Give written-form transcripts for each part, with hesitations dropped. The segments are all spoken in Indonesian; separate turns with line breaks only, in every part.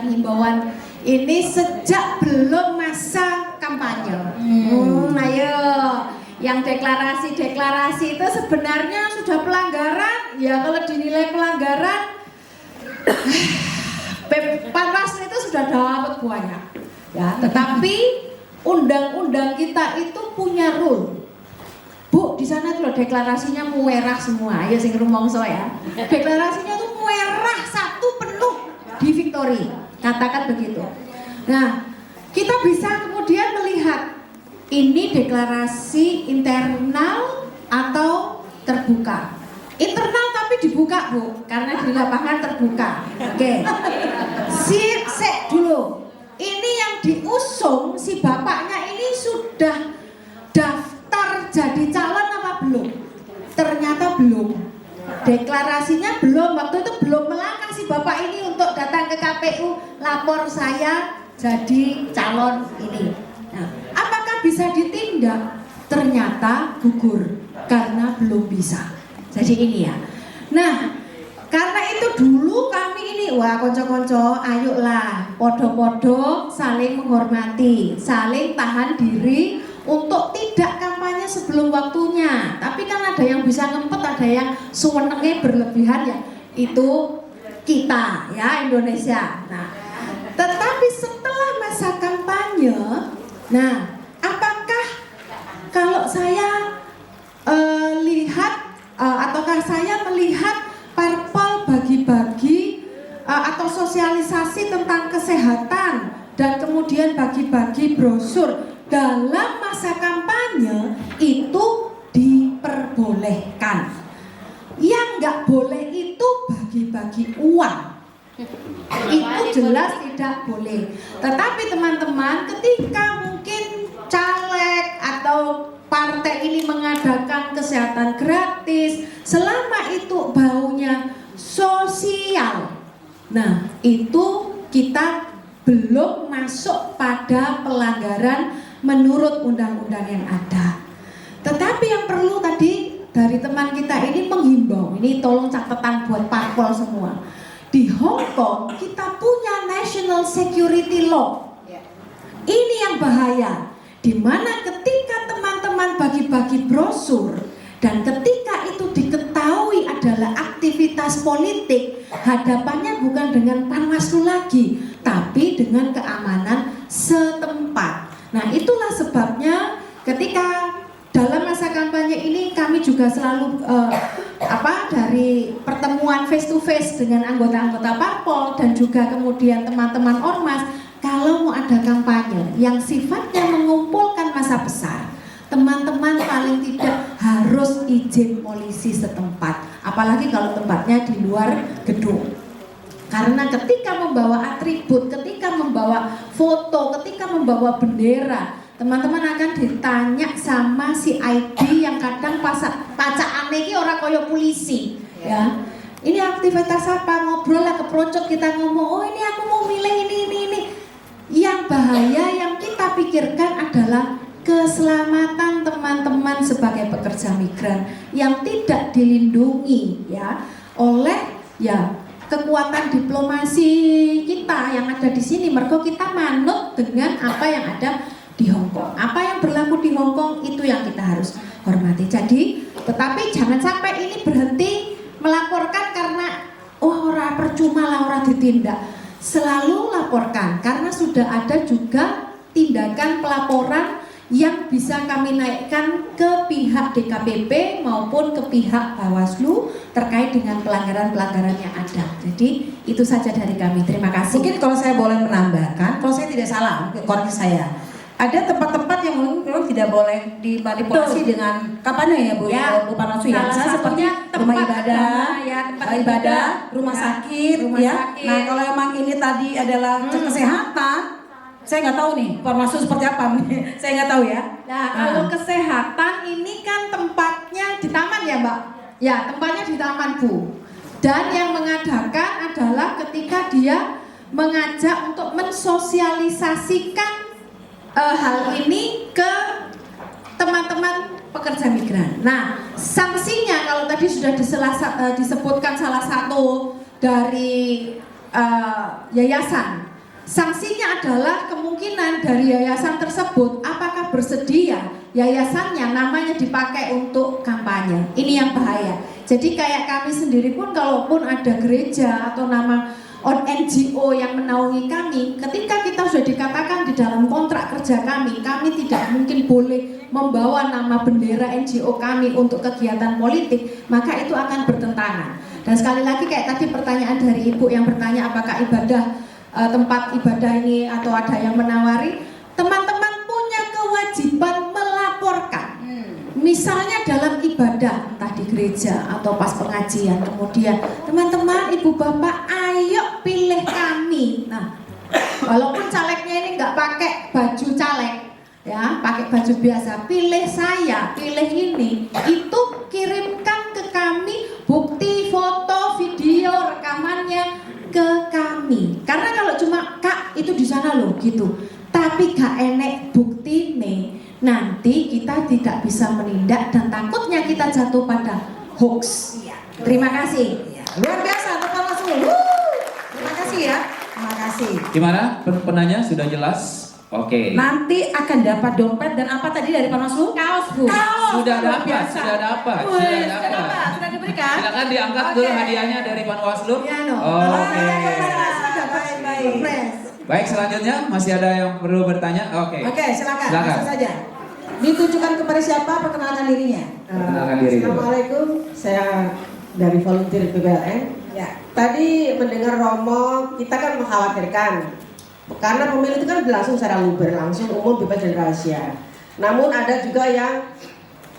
menyampaikan himbauan ini sejak belum masa kampanye. Ayo, yang deklarasi itu sebenarnya sudah pelanggaran. Ya kalau dinilai pelanggaran, Panwas itu sudah dapat banyak. Ya, tetapi undang-undang kita itu punya rule. Bu, di sana tuh loh deklarasinya muerah semua. Ayo sing rumongso ya. Deklarasinya tuh muerah satu penuh di Victory. Katakan begitu. Nah, kita bisa kemudian melihat ini deklarasi internal atau terbuka. Internal tapi dibuka, Bu, karena di lapangan terbuka. Oke. Sik dulu. Ini yang diusung si bapaknya ini sudah daftar jadi calon apa belum? Ternyata belum. Deklarasinya belum, waktu itu belum melangkah si bapak ini untuk datang ke KPU, lapor saya jadi calon ini. Nah, apakah bisa ditindak? Ternyata gugur karena belum bisa. Jadi ini ya. Nah, karena itu dulu kami ini, wah konco-konco, ayolah podo-podo saling menghormati, saling tahan diri untuk tidak kampanye sebelum waktunya. Tapi kan ada yang bisa ngempet, ada yang suwenenge berlebihan ya. Itu kita ya, Indonesia. Nah, tetapi setelah masa kampanye, nah apakah kalau saya lihat ataukah saya melihat parpol bagi-bagi atau sosialisasi tentang kesehatan dan kemudian bagi-bagi brosur dalam masa kampanye itu diperbolehkan. Yang nggak boleh itu bagi-bagi uang. Itu jelas tidak boleh. Tetapi teman-teman, ketika mungkin caleg atau partai ini mengadakan kesehatan gratis, selama itu baunya sosial, nah itu kita belum masuk pada pelanggaran menurut undang-undang yang ada. Tetapi yang perlu tadi dari teman kita ini menghimbau, ini tolong catatan buat parpol semua. Di Hong Kong kita punya National Security Law. Ini yang bahaya, di mana ketika teman-teman bagi-bagi brosur dan ketika itu diketahui adalah aktivitas politik, hadapannya bukan dengan Panwaslu lagi, tapi dengan keamanan setempat. Nah, itulah sebabnya ketika dalam masa kampanye ini kami juga selalu dari pertemuan face to face dengan anggota-anggota parpol dan juga kemudian teman-teman ormas, kalau mau ada kampanye yang sifatnya mengumpulkan massa besar, teman-teman paling tidak harus izin polisi setempat, apalagi kalau tempatnya di luar gedung. Karena ketika membawa atribut, ketika membawa foto, ketika membawa bendera, teman-teman akan ditanya sama si ID yang kadang pacakane iki ora koyo polisi, ya. Ini aktivitas apa? Ngobrol lah keprocot, kita ngomong, oh ini aku mau milih ini. Yang bahaya yang kita pikirkan adalah keselamatan teman-teman sebagai pekerja migran yang tidak dilindungi ya oleh kekuatan diplomasi kita yang ada di sini. Mergo kita manut dengan apa yang ada di Hong Kong. Apa yang berlaku di Hong Kong itu yang kita harus hormati. Jadi, tetapi jangan sampai ini berhenti melaporkan karena ora percuma lah, ora ditindak. Selalu laporkan karena sudah ada juga tindakan pelaporan yang bisa kami naikkan ke pihak DKPP maupun ke pihak Bawaslu terkait dengan pelanggaran-pelanggaran yang ada. Jadi itu saja dari kami. Terima kasih.
Mungkin kalau saya boleh menambahkan, kalau saya tidak salah, koreksi saya. Ada tempat-tempat yang memang tidak boleh dimanipulasi dengan kampanye ya Bu,
ya,
Bu Panwaslu ya.
Salah
Seperti rumah ibadah, rumah sakit, ya.
sakit.
Nah kalau emang ini tadi adalah kesehatan, saya nggak tahu nih Panwaslu seperti apa, saya nggak tahu ya.
Nah kalau kesehatan ini kan tempatnya di taman ya Mbak? Ya tempatnya di taman Bu. Dan yang mengadakan adalah ketika dia mengajak untuk mensosialisasikan hal ini ke teman-teman pekerja migran. Nah, sanksinya kalau tadi sudah disebutkan salah satu dari yayasan. Sanksinya adalah kemungkinan dari yayasan tersebut apakah bersedia yayasannya namanya dipakai untuk kampanye. Ini yang bahaya. Jadi kayak kami sendiri pun kalaupun ada gereja atau nama NGO yang menaungi kami, ketika kita sudah dikatakan di dalam kontrak kerja kami tidak mungkin boleh membawa nama bendera NGO kami untuk kegiatan politik, maka itu akan bertentangan. Dan sekali lagi kayak tadi pertanyaan dari Ibu yang bertanya apakah tempat ibadah ini atau ada yang menawari, teman-teman punya kewajiban melaporkan. Misalnya dalam ibadah, entah di gereja atau pas pengajian, kemudian teman-teman, ibu bapak, ayo pilih kami. Nah, walaupun calegnya ini nggak pakai baju caleg, ya, pakai baju biasa, pilih saya, pilih ini, itu kirimkan ke kami bukti foto, video, rekamannya ke kami. Karena kalau cuma kak itu di sana loh gitu, tapi gak enek bukti nih, nanti kita tidak bisa menindak dan takutnya kita jatuh pada hoax. Ya. Terima kasih.
Ya, luar biasa, tepat langsung. Terima kasih ya. Terima kasih.
Gimana penanya sudah jelas? Oke.
Nanti akan dapat dompet dan apa tadi dari Panwaslu?
Kaos, Bu.
Kaos.
Sudah
luar
dapat,
biasa.
sudah dapat,
Wih,
sudah
sudah
dapat.
dapat, sudah diberikan.
Silakan diangkat dulu hadiahnya dari Panwaslu.
Ya, no.
Oke.
Baik.
Baik, selanjutnya masih ada yang perlu bertanya? Oke.
Oke, silakan.
Silakan.
Langsung saja. Ditujukan kepada siapa? Perkenalkan dirinya.
Perkenalkan diri.
Assalamualaikum, saya dari volunteer PBLN.
Ya.
Tadi mendengar Romo, kita kan mengkhawatirkan karena pemilu itu kan berlangsung secara luber, langsung umum, bebas dan rahasia. Namun ada juga yang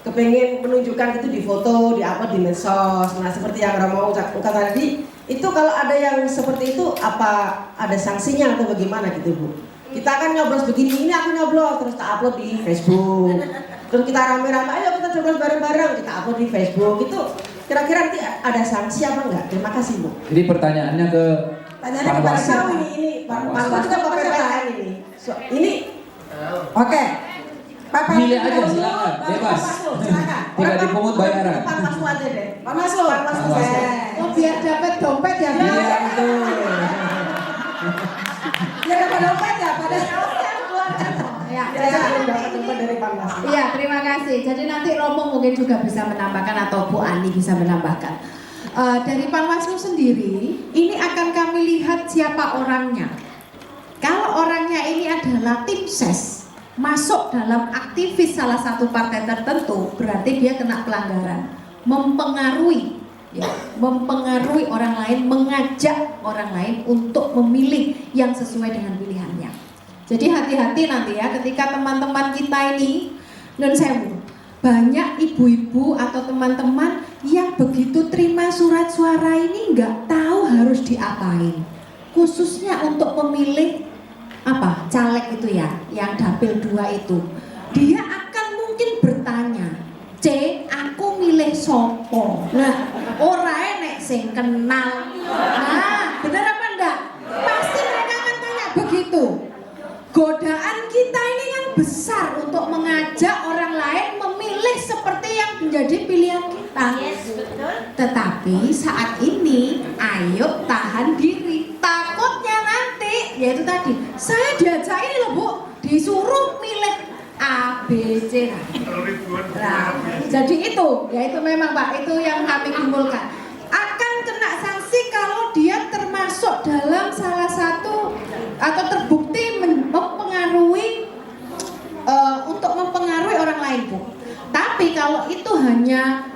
kepengen menunjukkan itu di foto, di upload di medsos. Nah, seperti yang Romo ucapkan tadi, itu kalau ada yang seperti itu, apa ada sanksinya atau bagaimana gitu, Bu? Kita kan nyoblos begini, ini aku nyoblos, terus kita upload di Facebook. Terus kita rame-rame, ayo kita coblos bareng-bareng, kita upload di Facebook. Itu kira-kira nanti ada sanksi apa enggak? Terima kasih, Bu.
Jadi pertanyaannya ke
Tanyaannya kepada
Panwaslu.
siapa?
Ini
Panwaslu.
Panwaslu juga PPLN ini. Ini
Oke. Pak
Pilih aja, silakan, bebas.
Silakan.
Tidak dipungut bayaran.
Panwaslu aja deh.
Panwaslu.
Panwaslu.
Panwaslu.
Oh, biar dapat dompet ya, Bu.
Iya, betul.
Ya dapat dompet ya pada
Ya,
Saya belum dapat dompet dari Panwaslu.
Iya, terima kasih. Jadi nanti Romo mungkin juga bisa menambahkan atau Bu Ani bisa menambahkan. Dari Panwaslu sendiri, ini akan kami lihat siapa orangnya. Kalau orangnya ini adalah tim ses, masuk dalam aktivis salah satu partai tertentu, berarti dia kena pelanggaran, mempengaruhi, ya, mempengaruhi orang lain, mengajak orang lain untuk memilih yang sesuai dengan pilihannya. Jadi hati-hati nanti ya ketika teman-teman kita ini non sewu, banyak ibu-ibu atau teman-teman yang begitu terima surat suara ini nggak tahu harus diapain, khususnya untuk memilih apa caleg itu ya, yang dapil 2 itu, dia akan mungkin bertanya, C, aku milih sopo. Nah, ora enek sing kenal. Nah, bener apa enggak? Pasti mereka akan tanya begitu. Godaan kita ini kan besar untuk mengajak orang lain memilih seperti yang menjadi pilihan kita. Tetapi saat ini, ayo tahan diri. Takutnya nanti, yaitu tadi, saya diajak ini loh Bu, disuruh milih A, B, C. Nah, jadi itu, yaitu memang Pak, itu yang kami kumpulkan. Akan kena sanksi kalau dia termasuk dalam salah satu atau terbukti mempengaruhi untuk mempengaruhi orang lain Bu. Tapi kalau itu hanya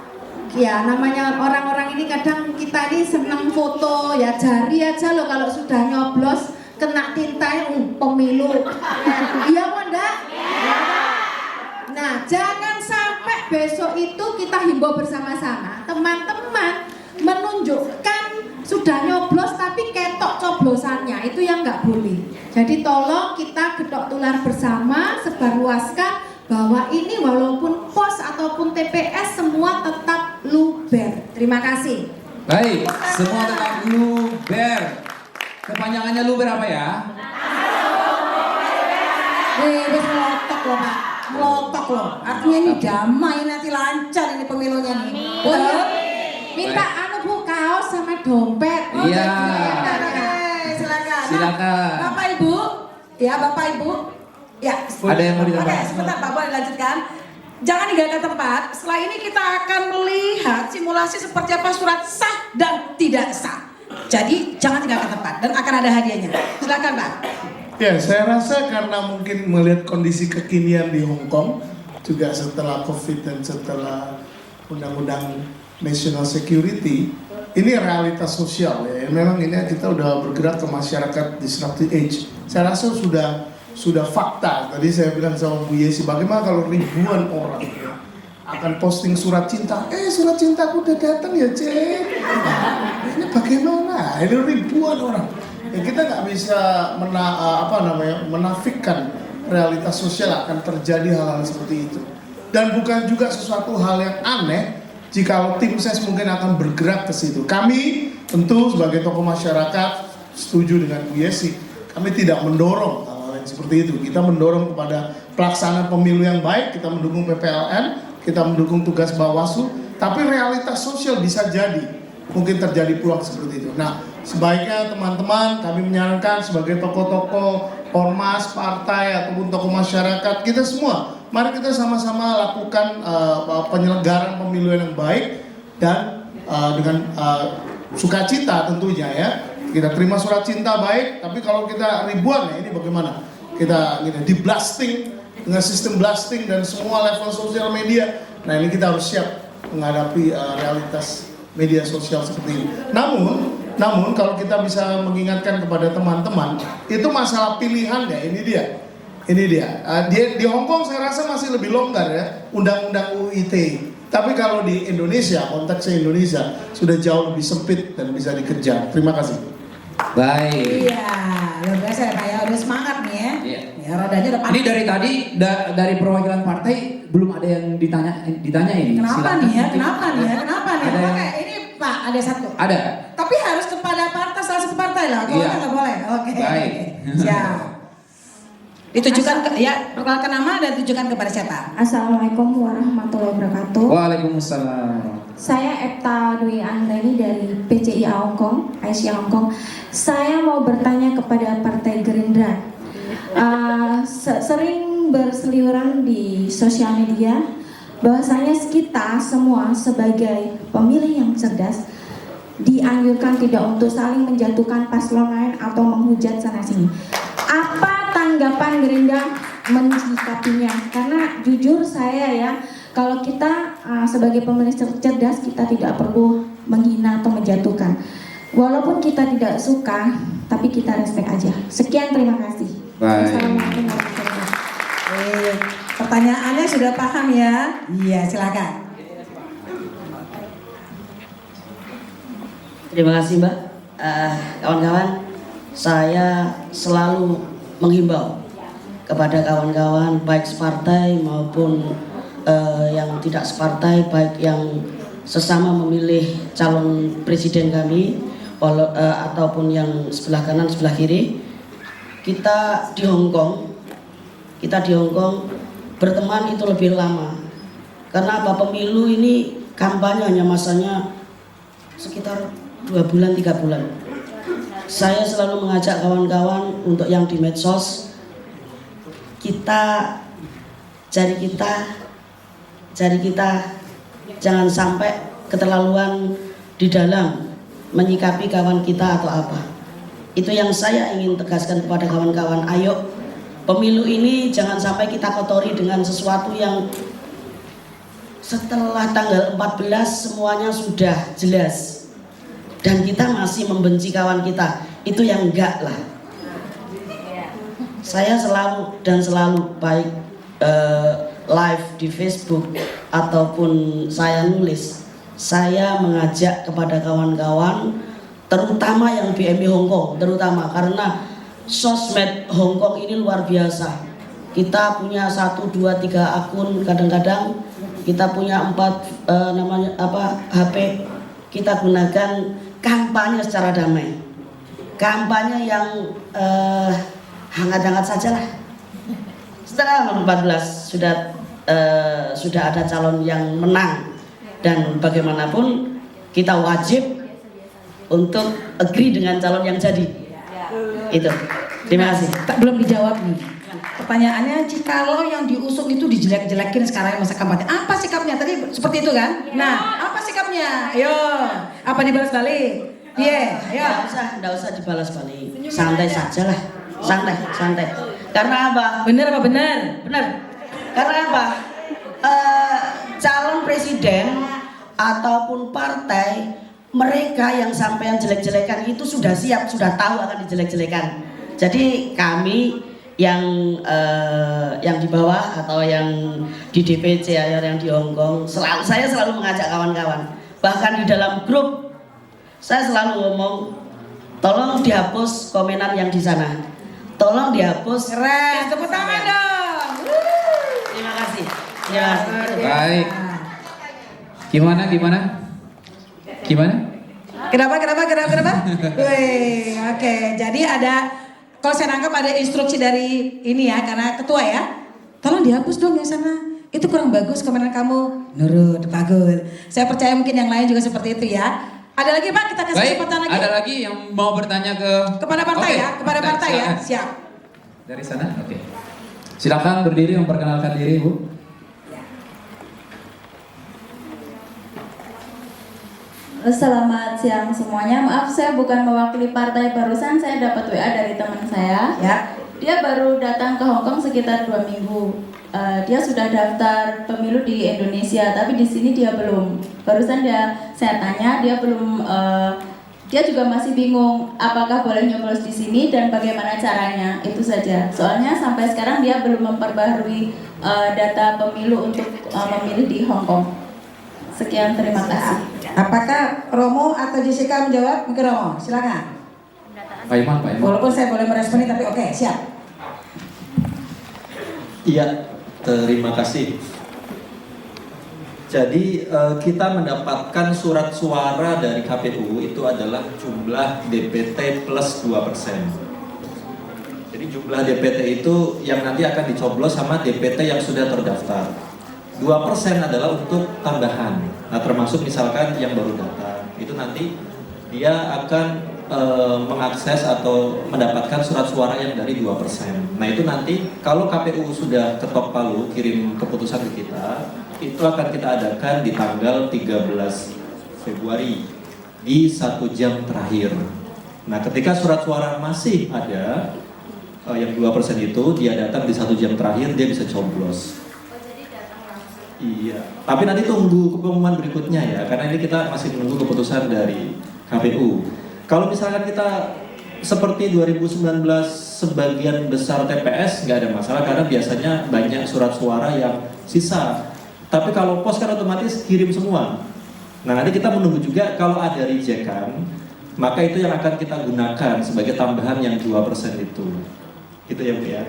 ya namanya orang-orang ini kadang kita ini senang foto ya jari aja loh kalau sudah nyoblos kena tinta pemilu. Iya apa enggak? Nah, jangan sampai besok itu kita himbau bersama-sama teman-teman menunjukkan sudah nyoblos tapi ketok coblosannya, itu yang nggak boleh. Jadi tolong kita gedok tular bersama, sebarluaskan bahwa ini walaupun pos ataupun TPS semua tetap luber. Terima kasih.
Baik, semua tetap luber. Kepanjangannya luber apa ya?
Wis melotok loh Pak, melotok loh. Artinya ini damai nanti lancar ini pemilunya nih.
Oh, iya. Minta anu Bu, kaos sama dompet.
Iya.
Jadi,
Silakan.
Bapak Ibu, ya Bapak Ibu, ya.
Ada yang mau ditambah?
Oke, sebentar Pak, boleh lanjutkan. Jangan tinggalkan tempat. Setelah ini kita akan melihat simulasi seperti apa surat sah dan tidak sah. Jadi jangan tinggalkan tempat dan akan ada hadiahnya. Silakan Pak.
Ya, saya rasa karena mungkin melihat kondisi kekinian di Hong Kong juga setelah COVID dan setelah Undang-Undang National Security, ini realitas sosial ya. Memang ini kita udah bergerak ke masyarakat disruptive age. Saya rasa sudah fakta. Tadi saya bilang sama Bu Yesi, bagaimana kalau ribuan orang ya, akan posting surat cinta. Surat cintaku udah datang ya, Cek. Ini bagaimana? Ini ribuan orang. Ya, kita nggak bisa menafikan realitas sosial akan terjadi hal-hal seperti itu. Dan bukan juga sesuatu hal yang aneh jika tim ses mungkin akan bergerak ke situ. Kami tentu sebagai tokoh masyarakat setuju dengan Bu Yesi. Kami tidak mendorong hal-hal yang seperti itu. Kita mendorong kepada pelaksanaan pemilu yang baik. Kita mendukung PPLN, kita mendukung tugas Bawaslu. Tapi realitas sosial bisa jadi mungkin terjadi peluang seperti itu. Nah, sebaiknya teman-teman kami menyarankan sebagai tokoh-tokoh ormas, partai ataupun tokoh masyarakat, kita semua mari kita sama-sama lakukan penyelenggaraan pemilu yang baik dan dengan sukacita tentunya ya. Kita terima surat cinta baik, tapi kalau kita ribuan ya ini bagaimana? Kita di blasting dengan sistem blasting dan semua level sosial media. Nah, ini kita harus siap menghadapi realitas media sosial seperti ini. Namun kalau kita bisa mengingatkan kepada teman-teman, itu masalah pilihannya. Ini dia. Di Hong Kong saya rasa masih lebih longgar ya, undang-undang UU ITE. Tapi kalau di Indonesia, konteksnya Indonesia sudah jauh lebih sempit dan bisa dikejar. Terima kasih.
Baik.
Iya, luar biasa ya Pak ya, udah semangat nih ya.
Iya.
Ya rodanya udah
Ini dari tadi dari perwakilan partai belum ada yang ditanya ini.
Kenapa
Silakan.
nih ya? Kenapa nih?
Ada yang-
Oke, ini Pak ada satu.
Ada.
Tapi harus kepada partai, salah satu partai lah. Kalau
Iya.
nggak boleh. Oke.
Baik.
Siap. Ditujukan perkenalkan nama dan tujukan kepada siapa?
Assalamualaikum warahmatullahi wabarakatuh.
Waalaikumsalam.
Saya Epta Dwi Anggreni dari PCI Hongkong, Asia Hongkong. Saya mau bertanya kepada Partai Gerindra. Sering berseliweran di sosial media bahwasanya kita semua sebagai pemilih yang cerdas dianjurkan tidak untuk saling menjatuhkan paslon lain atau menghujat sana sini. Apa tanggapan Gerindra menyikapinya? Karena jujur saya ya, kalau kita sebagai pemilih cerdas kita tidak perlu menghina atau menjatuhkan. Walaupun kita tidak suka, tapi kita respect aja. Sekian, terima kasih.
Baik.
Assalamualaikum warahmatullahi wabarakatuh.
Pertanyaannya sudah paham ya? Iya, silakan.
Terima kasih Mbak. Kawan-kawan, saya selalu menghimbau kepada kawan-kawan baik separtai maupun yang tidak separtai, baik yang sesama memilih calon presiden kami ataupun yang sebelah kanan sebelah kiri. Kita di Hong Kong berteman itu lebih lama. Karena apa? Pemilu ini kampanye hanya masanya sekitar 2 bulan 3 bulan. Saya selalu mengajak kawan-kawan untuk yang di medsos, jari kita jangan sampai keterlaluan di dalam menyikapi kawan kita atau apa. Itu yang saya ingin tegaskan kepada kawan-kawan. Ayo, pemilu ini jangan sampai kita kotori dengan sesuatu yang setelah tanggal 14 semuanya sudah jelas dan kita masih membenci kawan kita. Itu yang enggak lah. Saya selalu baik live di Facebook ataupun saya nulis, saya mengajak kepada kawan-kawan terutama yang BMI Hongkong, terutama karena sosmed Hongkong ini luar biasa. Kita punya 1, 2, 3 akun, kadang-kadang kita punya 4 HP. Kita gunakan kampanye secara damai, kampanye yang hangat-hangat saja lah. Setelah 14 sudah ada calon yang menang dan bagaimanapun kita wajib untuk agree dengan calon yang jadi. Itu. Terima kasih.
Tak belum dijawab nih. Pertanyaannya, jikalau yang diusung itu dijelek-jelekin sekarang masa kampanye, apa sikapnya? Tadi seperti itu kan? Nah, apa sikapnya? Ayo, apa dibalas balik? Iya, ayo.
Nggak usah dibalas balik. Santai saja lah. Santai. Karena apa?
Bener apa bener?
Benar. Karena apa? Calon presiden ataupun partai mereka yang sampai yang jelek-jelekan itu sudah siap, sudah tahu akan dijelek-jelekan. Jadi kami yang di bawah atau yang di DPC atau yang di Hongkong, saya selalu mengajak kawan-kawan. Bahkan di dalam grup saya selalu ngomong, tolong dihapus komenan yang di sana. Tolong dihapus.
Keren, tepuk tangan dong.
Terima kasih. Ya.
Baik. Gimana?
Kenapa? Wih, oke. Jadi ada, kalau saya nangkap ada instruksi dari ini ya, karena ketua ya. Tolong dihapus dong yang sana. Itu kurang bagus komenan kamu. Nurut, bagus. Saya percaya mungkin yang lain juga seperti itu ya. Ada lagi Pak, kita kasih
Baik,
kesempatan lagi.
ada lagi yang mau bertanya kepada
Partai ya, kepada partai ya.
silakan.
Siap.
Dari sana, oke. Silakan berdiri memperkenalkan diri, Bu.
Selamat siang semuanya. Maaf saya bukan mewakili partai, barusan saya dapat WA dari teman saya.
Ya.
Dia baru datang ke Hongkong sekitar 2 minggu. Dia sudah daftar pemilu di Indonesia, tapi di sini dia belum. Barusan saya tanya, dia belum. Dia juga masih bingung apakah boleh nyoblos di sini dan bagaimana caranya. Itu saja. Soalnya sampai sekarang dia belum memperbaharui data pemilu untuk memilih di Hongkong. Sekian, terima kasih.
Apakah Romo atau Jessica menjawab? Mungkin Romo, silakan.
Pak Iman.
Walaupun saya boleh meresponi, tapi oke, siap.
Iya, terima kasih. Jadi kita mendapatkan surat suara dari KPU itu adalah jumlah DPT plus 2%. Jadi jumlah DPT itu yang nanti akan dicoblos sama DPT yang sudah terdaftar. 2% adalah untuk tambahan. Nah, termasuk misalkan yang baru datang, itu nanti dia akan mengakses atau mendapatkan surat suara yang dari 2%. Nah, itu nanti kalau KPU sudah ketok palu kirim keputusan ke kita, itu akan kita adakan di tanggal 13 Februari di 1 jam terakhir. Nah, ketika surat suara masih ada yang 2% itu, dia datang di 1 jam terakhir, dia bisa coblos. Iya, tapi nanti tunggu pengumuman berikutnya ya, karena ini kita masih menunggu keputusan dari KPU. Kalau misalkan kita seperti 2019 sebagian besar TPS nggak ada masalah karena biasanya banyak surat suara yang sisa. Tapi kalau pos kan otomatis kirim semua. Nah, nanti kita menunggu juga kalau ada rejekan, maka itu yang akan kita gunakan sebagai tambahan yang 2% itu. Itu ya Bu ya.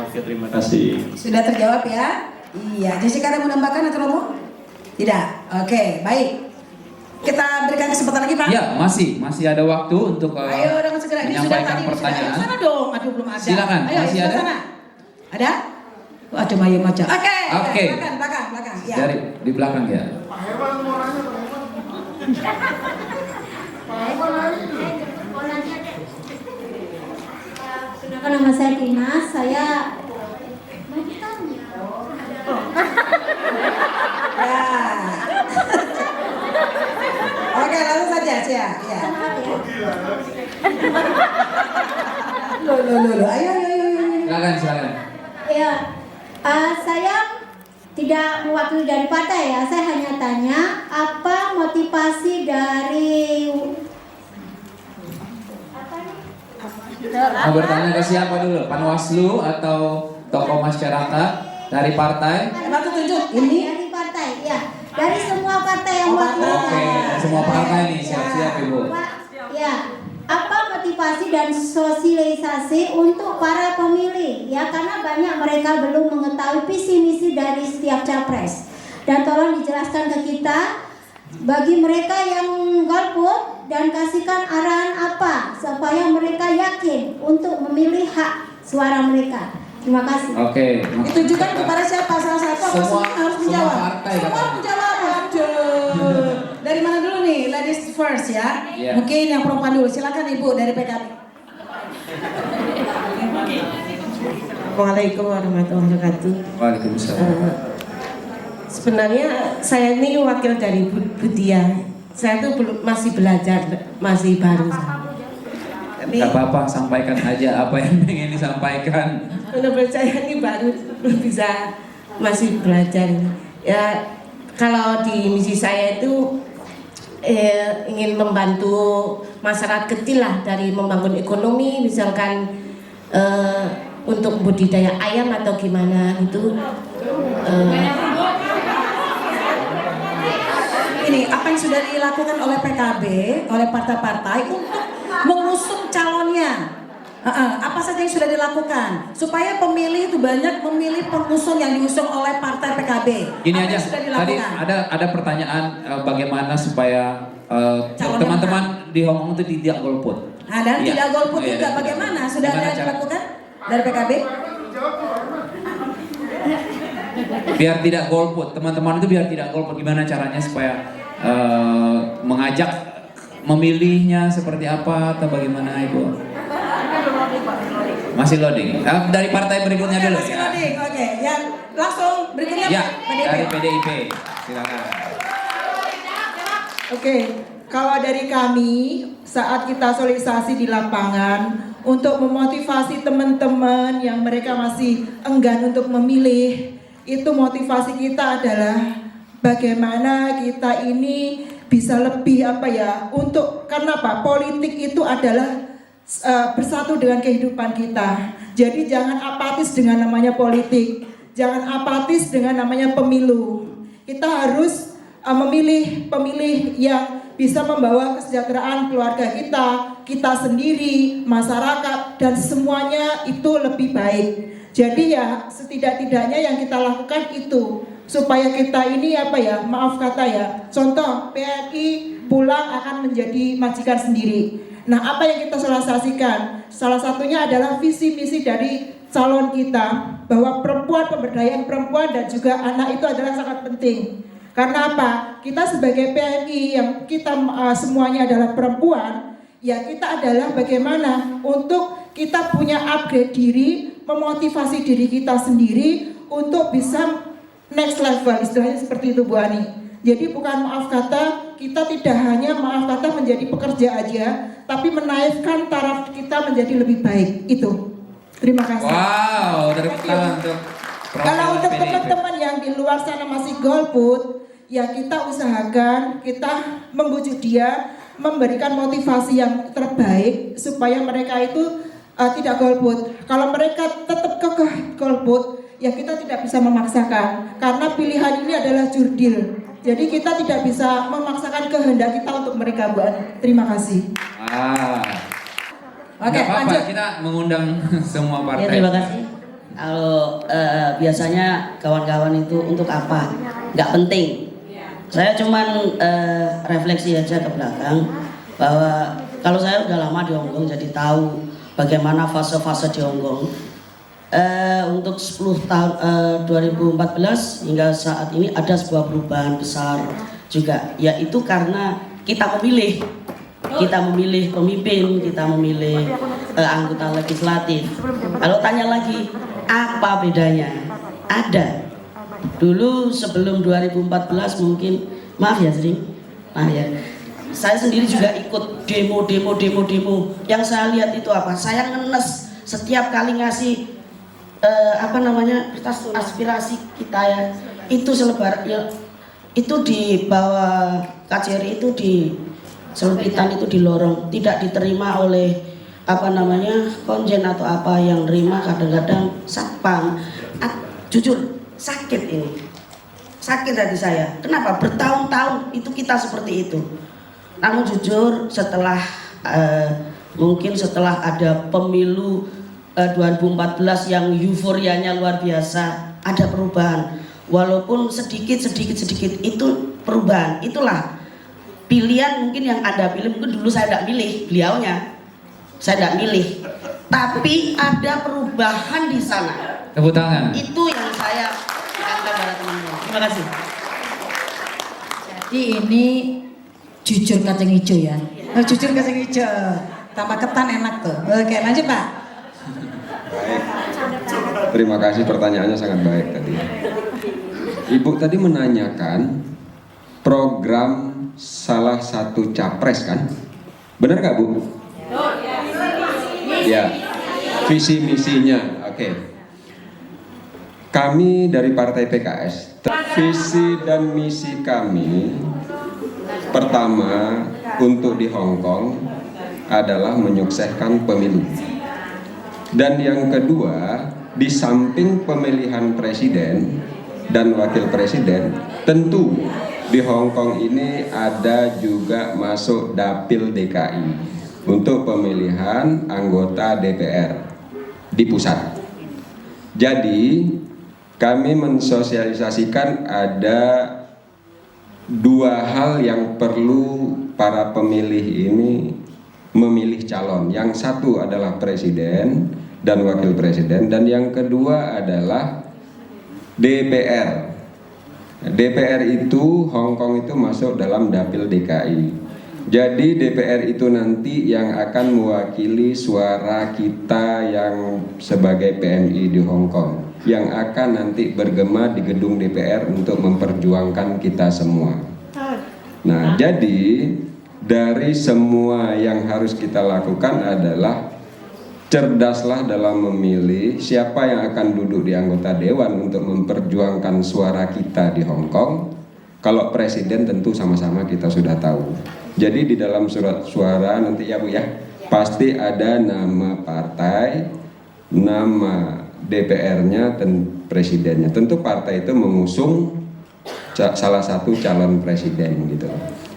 Oke, terima kasih.
Sudah terjawab ya? Iya, Jessica ada mau menambahkan atau Romo? Tidak. Oke, baik. Kita berikan kesempatan lagi Pak.
Ya, masih ada waktu untuk
Ayo dengan segera. Ini sudah
menyampaikan
tadi
pertanyaan.
sana dong. Aduh belum ada.
Silakan,
Ayo,
masih ada?
sana. Ada? Aduh Mayu Maca. Oke.
Oke.
Belakang. Ya.
Dari di belakang ya.
Pak Herman mau nanya, Pak Herman.
Kenapa nama saya Tina? Saya
Ya. Oke, langsung saja, ya. Loh. Ayo.
Silakan.
ya, saya tidak mewakili dari partai ya. Saya hanya tanya apa motivasi dari
Mau bertanya ke siapa dulu? Panwaslu atau tokoh masyarakat dari partai?
Batu tunjuk. Ini
dari partai ya. Dari semua partai yang mewakili.
Oke, semua partai nih siap-siap Ibu.
Ya, apa motivasi dan sosialisasi untuk para pemilih ya, karena banyak mereka belum mengetahui visi misi dari setiap capres, dan tolong dijelaskan ke kita bagi mereka yang golput dan kasihkan arahan apa supaya mereka yakin untuk memilih hak suara mereka. Terima kasih.
Oke.
ditujukan kepada siapa? Salah satu apa
Semua-
semua harus
semua
menjawab?
partai
Semua
katanya.
menjawab. Aduh. Dari mana dulu nih? Ladies first ya.
Iya.
Mungkin yang perempuan dulu. Silakan Ibu dari PKB.
Assalamualaikum warahmatullahi wabarakatuh.
Waalaikumsalam.
Sebenarnya saya ini wakil dari Budia. Saya tuh masih belajar, masih baru. Tapi
Gak apa-apa, sampaikan aja apa yang pengen disampaikan.
menurut saya ini baru bisa masih belajar. Ya kalau di misi saya itu ingin membantu masyarakat kecil lah, dari membangun ekonomi, misalkan untuk budidaya ayam atau gimana gitu.
Ini apa yang sudah dilakukan oleh PKB, oleh partai-partai untuk mengusung calonnya. Apa saja yang sudah dilakukan supaya pemilih itu banyak memilih pengusung yang diusung oleh partai PKB.
Gini
Apa
aja,
yang sudah
tadi
dilakukan?
ada pertanyaan bagaimana supaya
Calon
teman-teman di Hongkong itu tidak golput.
Nah, dan
Iya.
tidak golput
Iya,
juga
dan
bagaimana? Sudah
Gimana
ada yang
cara-
dilakukan dari PKB?
Biar tidak golput, teman-teman itu biar tidak golput, gimana caranya supaya mengajak memilihnya seperti apa atau bagaimana Ibu? Masih loading. Dari partai berikutnya dulu
Masih
ya.
loading, oke. Yang langsung berikutnya
Ya,
PDIP.
dari PDIP. Silakan.
Oke, kalau dari kami saat kita sosialisasi di lapangan untuk memotivasi teman-teman yang mereka masih enggan untuk memilih, itu motivasi kita adalah bagaimana kita ini bisa lebih karena apa? Politik itu adalah bersatu dengan kehidupan kita. Jadi jangan apatis dengan namanya politik, jangan apatis dengan namanya pemilu. Kita harus memilih pemilih yang bisa membawa kesejahteraan keluarga kita sendiri, masyarakat, dan semuanya itu lebih baik. Jadi ya setidak-tidaknya yang kita lakukan itu supaya kita ini maaf kata ya, contoh PNI pulang akan menjadi majikan sendiri. Nah, apa yang kita sosialisasikan? Salah satunya adalah visi misi dari calon kita bahwa pemberdayaan perempuan dan juga anak itu adalah sangat penting. Karena apa? Kita sebagai PNI yang kita semuanya adalah perempuan, ya kita adalah bagaimana untuk kita punya upgrade diri, memotivasi diri kita sendiri untuk bisa next level, istilahnya seperti itu Bu Ani. Jadi bukan maaf kata, kita tidak hanya maaf kata menjadi pekerja aja, tapi menaikkan taraf kita menjadi lebih baik. Itu. Terima kasih.
Wow, tepuk tangan untuk
Kalau untuk
PDIP.
teman-teman yang di luar sana masih golput, ya kita usahakan, kita membujuk dia, memberikan motivasi yang terbaik supaya mereka itu tidak golput. Kalau mereka tetap kekeh golput, ya kita tidak bisa memaksakan, karena pilihan ini adalah jurdil. Jadi kita tidak bisa memaksakan kehendak kita untuk mereka, Bu Ani. Terima kasih.
Oke,
Oke,
apa-apa,
lanjut.
kita mengundang semua
Ya,
partai.
terima kasih. Kalau biasanya kawan-kawan itu untuk apa? Nggak penting. Saya cuman refleksi aja ke belakang bahwa kalau saya udah lama di Hongkong jadi tahu bagaimana fase-fase di Hongkong. Untuk 10 tahun 2014 hingga saat ini ada sebuah perubahan besar juga, yaitu karena kita memilih pemimpin, kita memilih anggota legislatif. Kalau tanya lagi apa bedanya? Ada. Dulu sebelum 2014 mungkin, maaf ya, saya sendiri juga ikut demo. Yang saya lihat itu apa? Saya ngenes setiap kali ngasih kertas aspirasi kita ya, itu selebar ya, itu di bawah KJRI itu di selepitan itu di lorong, tidak diterima oleh konjen atau apa yang nerima, kadang-kadang satpam. Jujur sakit hati saya. Kenapa bertahun-tahun itu kita seperti itu? Namun jujur setelah mungkin setelah ada pemilu 2014 yang euforianya luar biasa, ada perubahan. Walaupun sedikit itu perubahan. Itulah pilihan mungkin yang Anda pilih. Mungkin dulu saya tidak milih beliaunya. Saya tidak milih. Tapi ada perubahan di sana.
Tepuk tangan.
Itu yang saya katakan pada teman-teman. Terima kasih.
Jadi ini jujur kacang hijau ya. Jujur kacang hijau. tambah ketan enak tuh. Oke, lanjut Pak.
Baik. Terima kasih, pertanyaannya sangat baik tadi. Ibu tadi menanyakan program salah satu capres kan? Benar nggak Bu? Ya, visi misinya. Oke. Kami dari Partai PKS, visi dan misi kami pertama untuk di Hong Kong adalah menyukseskan pemilu. Dan yang kedua, di samping pemilihan presiden dan wakil presiden, tentu di Hong Kong ini ada juga masuk dapil DKI untuk pemilihan anggota DPR di pusat. Jadi kami mensosialisasikan ada dua hal yang perlu para pemilih ini memilih calon. Yang satu adalah presiden dan wakil presiden, dan yang kedua adalah DPR. DPR itu Hong Kong itu masuk dalam dapil DKI. Jadi DPR itu nanti yang akan mewakili suara kita yang sebagai PMI di Hong Kong, yang akan nanti bergema di gedung DPR untuk memperjuangkan kita semua. Nah, jadi dari semua yang harus kita lakukan adalah cerdaslah dalam memilih siapa yang akan duduk di anggota dewan untuk memperjuangkan suara kita di Hong Kong. Kalau presiden tentu sama-sama kita sudah tahu. Jadi di dalam surat suara nanti ya Bu ya, pasti ada nama partai, nama DPR-nya dan presidennya. Tentu partai itu mengusung salah satu calon presiden gitu.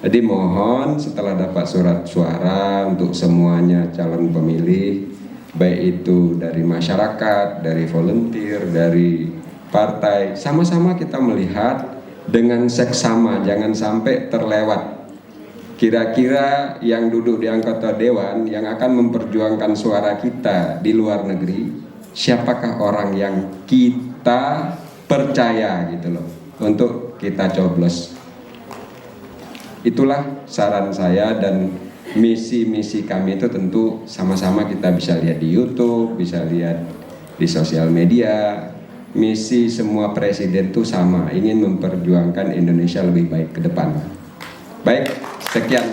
Jadi mohon setelah dapat surat suara untuk semuanya calon pemilih, baik itu dari masyarakat, dari volunteer, dari partai, sama-sama kita melihat dengan seksama, jangan sampai terlewat. Kira-kira yang duduk di anggota dewan yang akan memperjuangkan suara kita di luar negeri, siapakah orang yang kita percaya gitu loh untuk kita coblos. Itulah saran saya, dan misi-misi kami itu tentu sama-sama kita bisa lihat di YouTube, bisa lihat di sosial media. Misi semua presiden itu sama, ingin memperjuangkan Indonesia lebih baik ke depan. Baik, sekian.